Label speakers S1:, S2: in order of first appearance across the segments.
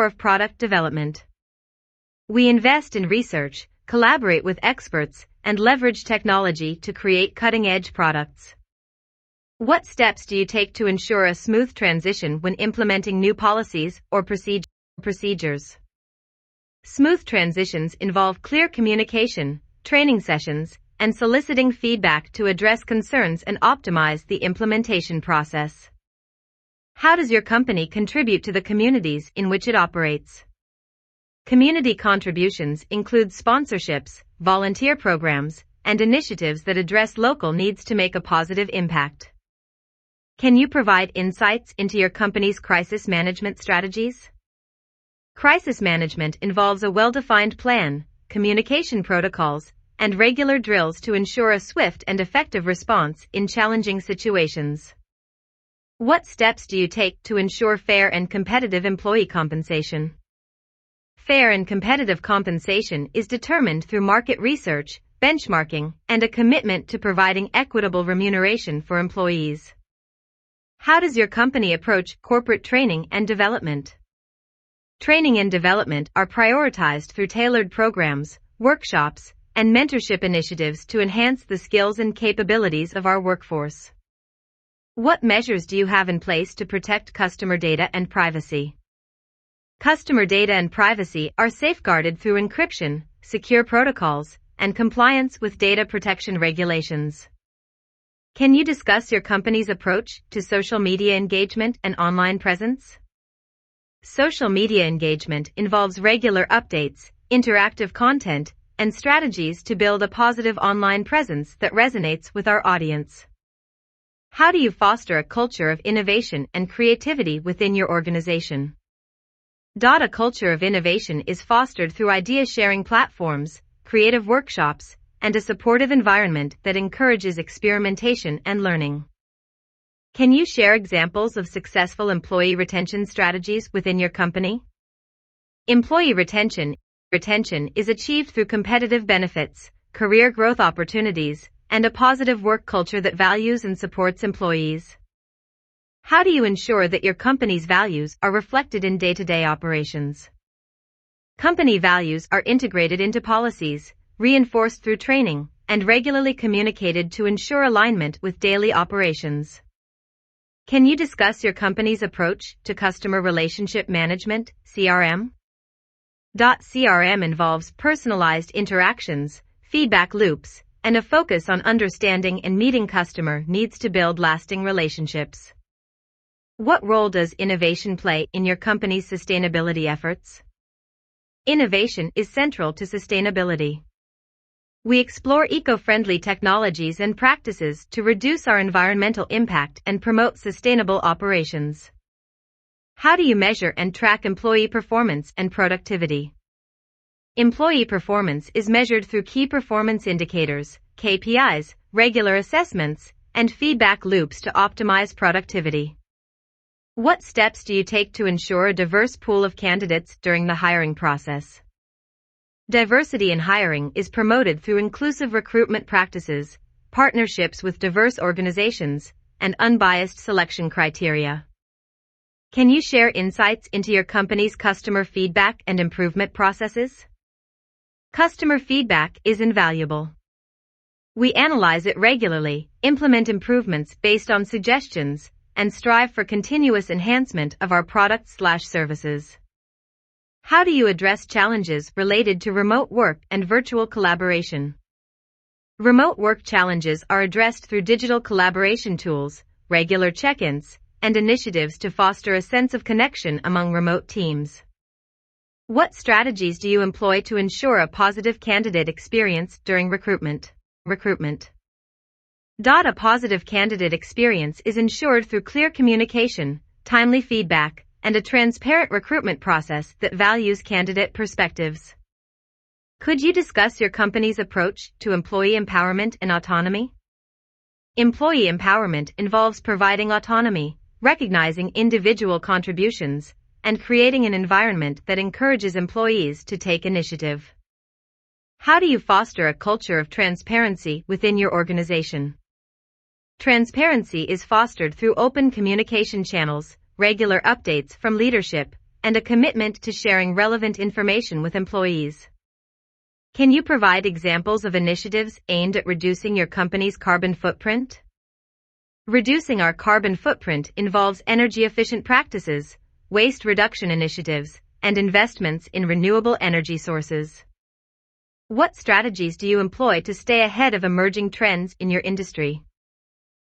S1: core of product development. We invest in research, collaborate with experts, and leverage technology to create cutting-edge products. What steps do you take to ensure a smooth transition when implementing new policies or procedures? Smooth transitions involve clear communication, training sessions, and soliciting feedback to address concerns and optimize the implementation process. How does your company contribute to the communities in which it operates? Community contributions include sponsorships, volunteer programs, and initiatives that address local needs to make a positive impact. Can you provide insights into your company's crisis management strategies? Crisis management involves a well-defined plan, communication protocols, and regular drills to ensure a swift and effective response in challenging situations. What steps do you take to ensure fair and competitive employee compensation? Fair and competitive compensation is determined through market research, benchmarking, and a commitment to providing equitable remuneration for employees. How does your company approach corporate training and development? Training and development are prioritized through tailored programs, workshops, and mentorship initiatives to enhance the skills and capabilities of our workforce. What measures do you have in place to protect customer data and privacy? Customer data and privacy are safeguarded through encryption, secure protocols, and compliance with data protection regulations. Can you discuss your company's approach to social media engagement and online presence? Social media engagement involves regular updates, interactive content, and strategies to build a positive online presence that resonates with our audience. How do you foster a culture of innovation and creativity within your organization? A culture of innovation is fostered through idea-sharing platforms, creative workshops, and a supportive environment that encourages experimentation and learning. Can you share examples of successful employee retention strategies within your company? Employee retention is achieved through competitive benefits, career growth opportunities, and a positive work culture that values and supports employees. How do you ensure that your company's values are reflected in day-to-day operations? Company values are integrated into policies, reinforced through training, and regularly communicated to ensure alignment with daily operations. Can you discuss your company's approach to customer relationship management, CRM? CRM involves personalized interactions, feedback loops, and a focus on understanding and meeting customer needs to build lasting relationships. What role does innovation play in your company's sustainability efforts? Innovation is central to sustainability. We explore eco-friendly technologies and practices to reduce our environmental impact and promote sustainable operations. How do you measure and track employee performance and productivity? Employee performance is measured through key performance indicators, KPIs, regular assessments, and feedback loops to optimize productivity. What steps do you take to ensure a diverse pool of candidates during the hiring process? Diversity in hiring is promoted through inclusive recruitment practices, partnerships with diverse organizations, and unbiased selection criteria. Can you share insights into your company's customer feedback and improvement processes? Customer feedback is invaluable. We analyze it regularly, implement improvements based on suggestions, and strive for continuous enhancement of our products/services. How do you address challenges related to remote work and virtual collaboration? Remote work challenges are addressed through digital collaboration tools, regular check-ins, and initiatives to foster a sense of connection among remote teams. What strategies do you employ to ensure a positive candidate experience during recruitment? A positive candidate experience is ensured through clear communication, timely feedback, and a transparent recruitment process that values candidate perspectives. Could you discuss your company's approach to employee empowerment and autonomy? Employee empowerment involves providing autonomy, recognizing individual contributions, and creating an environment that encourages employees to take initiative. How do you foster a culture of transparency within your organization? Transparency is fostered through open communication channels, regular updates from leadership, and a commitment to sharing relevant information with employees. Can you provide examples of initiatives aimed at reducing your company's carbon footprint? Reducing our carbon footprint involves energy-efficient practices, waste reduction initiatives, and investments in renewable energy sources. What strategies do you employ to stay ahead of emerging trends in your industry?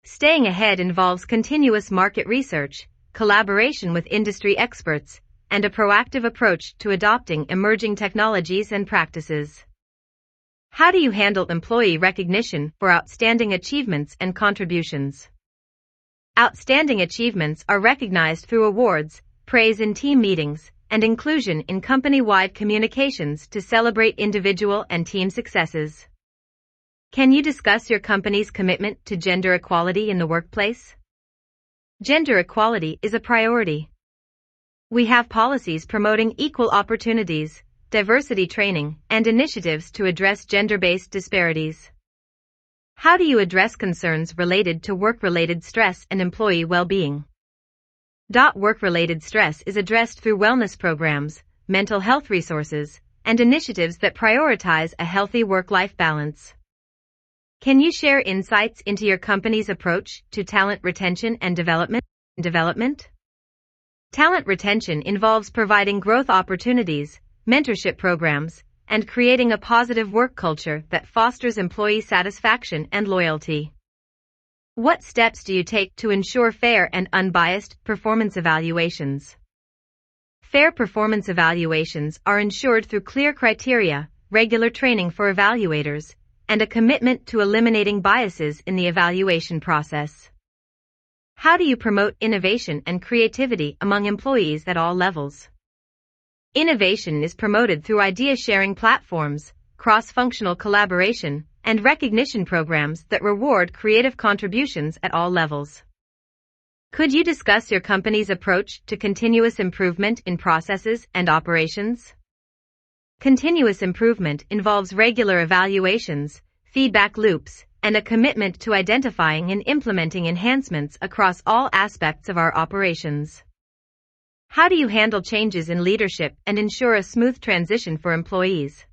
S1: Staying ahead involves continuous market research, collaboration with industry experts, and a proactive approach to adopting emerging technologies and practices. How do you handle employee recognition for outstanding achievements and contributions? Outstanding achievements are recognized through awards, praise in team meetings, and inclusion in company-wide communications to celebrate individual and team successes. Can you discuss your company's commitment to gender equality in the workplace? Gender equality is a priority. We have policies promoting equal opportunities, diversity training, and initiatives to address gender-based disparities. How do you address concerns related to work-related stress and employee well-being? Work-related stress is addressed through wellness programs, mental health resources, and initiatives that prioritize a healthy work-life balance. Can you share insights into your company's approach to talent retention and development? Talent retention involves providing growth opportunities, mentorship programs, and creating a positive work culture that fosters employee satisfaction and loyalty. What steps do you take to ensure fair and unbiased performance evaluations? Fair performance evaluations are ensured through clear criteria, regular training for evaluators, and a commitment to eliminating biases in the evaluation process. How do you promote innovation and creativity among employees at all levels? Innovation is promoted through idea-sharing platforms, cross-functional collaboration, and recognition programs that reward creative contributions at all levels. Could you discuss your company's approach to continuous improvement in processes and operations? Continuous improvement involves regular evaluations, feedback loops, and a commitment to identifying and implementing enhancements across all aspects of our operations. How do you handle changes in leadership and ensure a smooth transition for employees?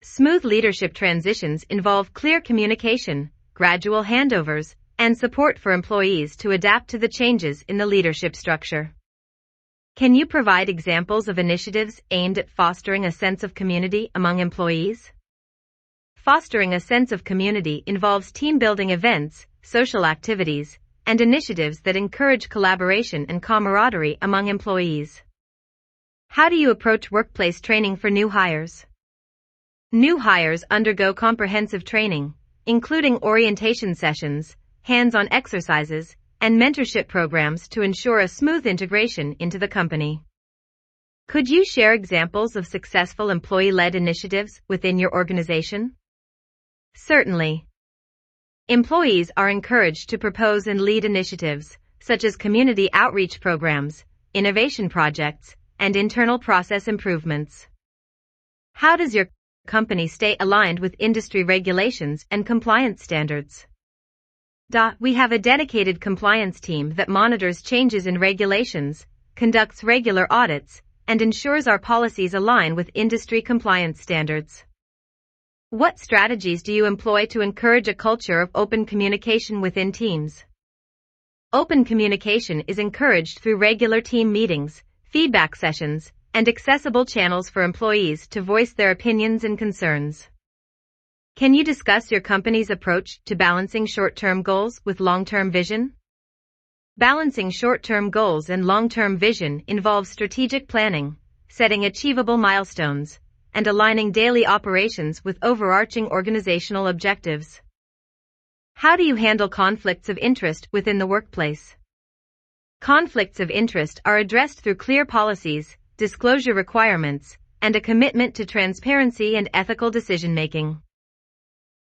S1: Smooth leadership transitions involve clear communication, gradual handovers, and support for employees to adapt to the changes in the leadership structure. Can you provide examples of initiatives aimed at fostering a sense of community among employees? Fostering a sense of community involves team-building events, social activities, and initiatives that encourage collaboration and camaraderie among employees. How do you approach workplace training for new hires? New hires undergo comprehensive training, including orientation sessions, hands-on exercises, and mentorship programs to ensure a smooth integration into the company. Could you share examples of successful employee-led initiatives within your organization? Certainly. Employees are encouraged to propose and lead initiatives, such as community outreach programs, innovation projects, and internal process improvements. How does your company stay aligned with industry regulations and compliance standards? We have a dedicated compliance team that monitors changes in regulations, conducts regular audits, and ensures our policies align with industry compliance standards. What strategies do you employ to encourage a culture of open communication within teams? Open communication is encouraged through regular team meetings, feedback sessions, and accessible channels for employees to voice their opinions and concerns. Can you discuss your company's approach to balancing short-term goals with long-term vision? Balancing short-term goals and long-term vision involves strategic planning, setting achievable milestones, and aligning daily operations with overarching organizational objectives. How do you handle conflicts of interest within the workplace? Conflicts of interest are addressed through clear policies, disclosure requirements, and a commitment to transparency and ethical decision-making.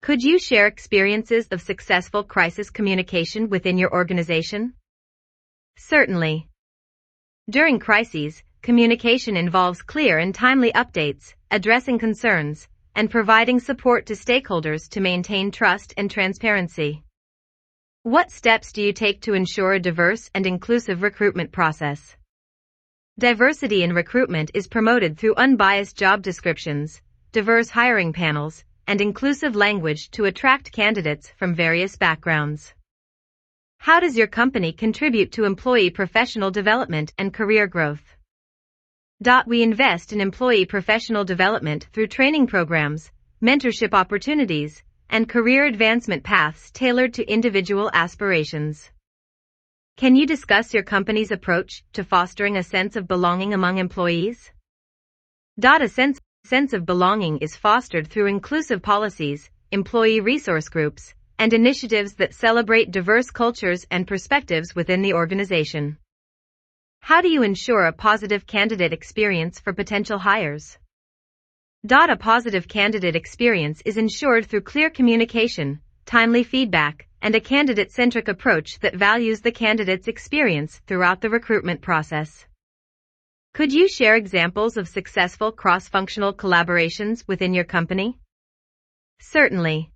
S1: Could you share experiences of successful crisis communication within your organization? Certainly. During crises, communication involves clear and timely updates, addressing concerns, and providing support to stakeholders to maintain trust and transparency. What steps do you take to ensure a diverse and inclusive recruitment process? Diversity in recruitment is promoted through unbiased job descriptions, diverse hiring panels, and inclusive language to attract candidates from various backgrounds. How does your company contribute to employee professional development and career growth? We invest in employee professional development through training programs, mentorship opportunities, and career advancement paths tailored to individual aspirations. Can you discuss your company's approach to fostering a sense of belonging among employees? A sense of belonging is fostered through inclusive policies, employee resource groups, and initiatives that celebrate diverse cultures and perspectives within the organization. How do you ensure a positive candidate experience for potential hires? A positive candidate experience is ensured through clear communication, timely feedback, and a candidate-centric approach that values the candidate's experience throughout the recruitment process. Could you share examples of successful cross-functional collaborations within your company? Certainly.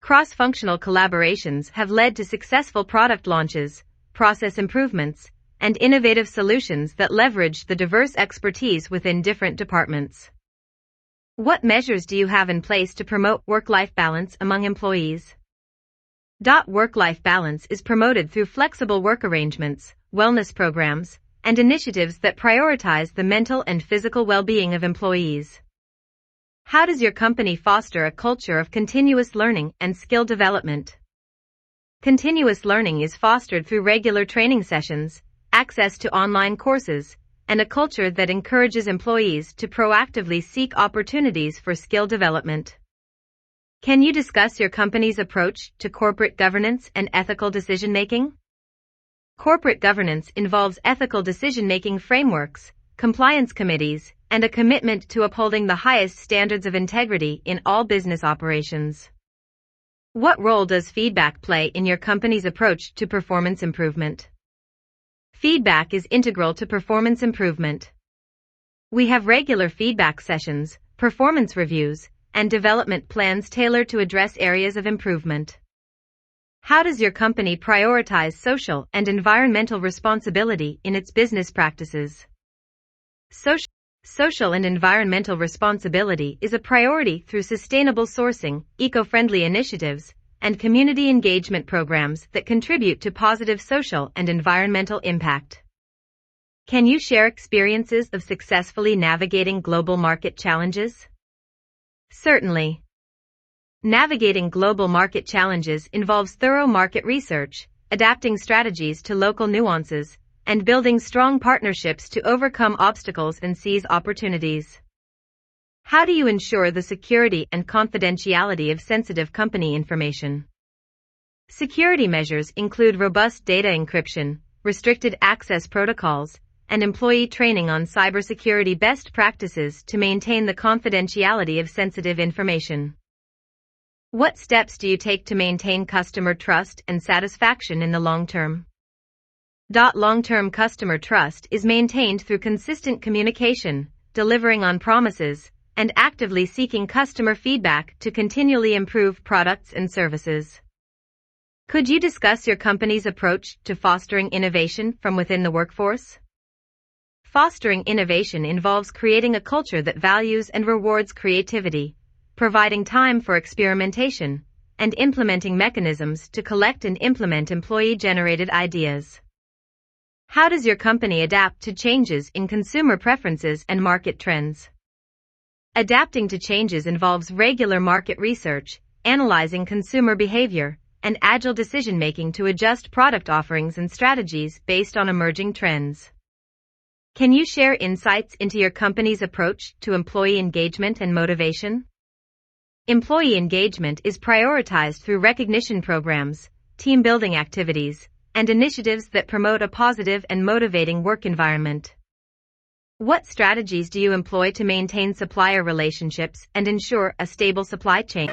S1: Cross-functional collaborations have led to successful product launches, process improvements, and innovative solutions that leverage the diverse expertise within different departments. What measures do you have in place to promote work-life balance among employees? Work-life balance is promoted through flexible work arrangements, wellness programs, and initiatives that prioritize the mental and physical well-being of employees. How does your company foster a culture of continuous learning and skill development? Continuous learning is fostered through regular training sessions, access to online courses, and a culture that encourages employees to proactively seek opportunities for skill development. Can you discuss your company's approach to corporate governance and ethical decision-making? Corporate governance involves ethical decision-making frameworks, compliance committees, and a commitment to upholding the highest standards of integrity in all business operations. What role does feedback play in your company's approach to performance improvement? Feedback is integral to performance improvement. We have regular feedback sessions, performance reviews, and development plans tailored to address areas of improvement. How does your company prioritize social and environmental responsibility in its business practices? Social and environmental responsibility is a priority through sustainable sourcing, eco-friendly initiatives, and community engagement programs that contribute to positive social and environmental impact. Can you share experiences of successfully navigating global market challenges? Certainly. Navigating global market challenges involves thorough market research, adapting strategies to local nuances, and building strong partnerships to overcome obstacles and seize opportunities. How do you ensure the security and confidentiality of sensitive company information? Security measures include robust data encryption, restricted access protocols, and employee training on cybersecurity best practices to maintain the confidentiality of sensitive information. What steps do you take to maintain customer trust and satisfaction in the long term? Long-term customer trust is maintained through consistent communication, delivering on promises, and actively seeking customer feedback to continually improve products and services. Could you discuss your company's approach to fostering innovation from within the workforce? Fostering innovation involves creating a culture that values and rewards creativity, providing time for experimentation, and implementing mechanisms to collect and implement employee-generated ideas. How does your company adapt to changes in consumer preferences and market trends? Adapting to changes involves regular market research, analyzing consumer behavior, and agile decision-making to adjust product offerings and strategies based on emerging trends. Can you share insights into your company's approach to employee engagement and motivation? Employee engagement is prioritized through recognition programs, team-building activities, and initiatives that promote a positive and motivating work environment. What strategies do you employ to maintain supplier relationships and ensure a stable supply chain?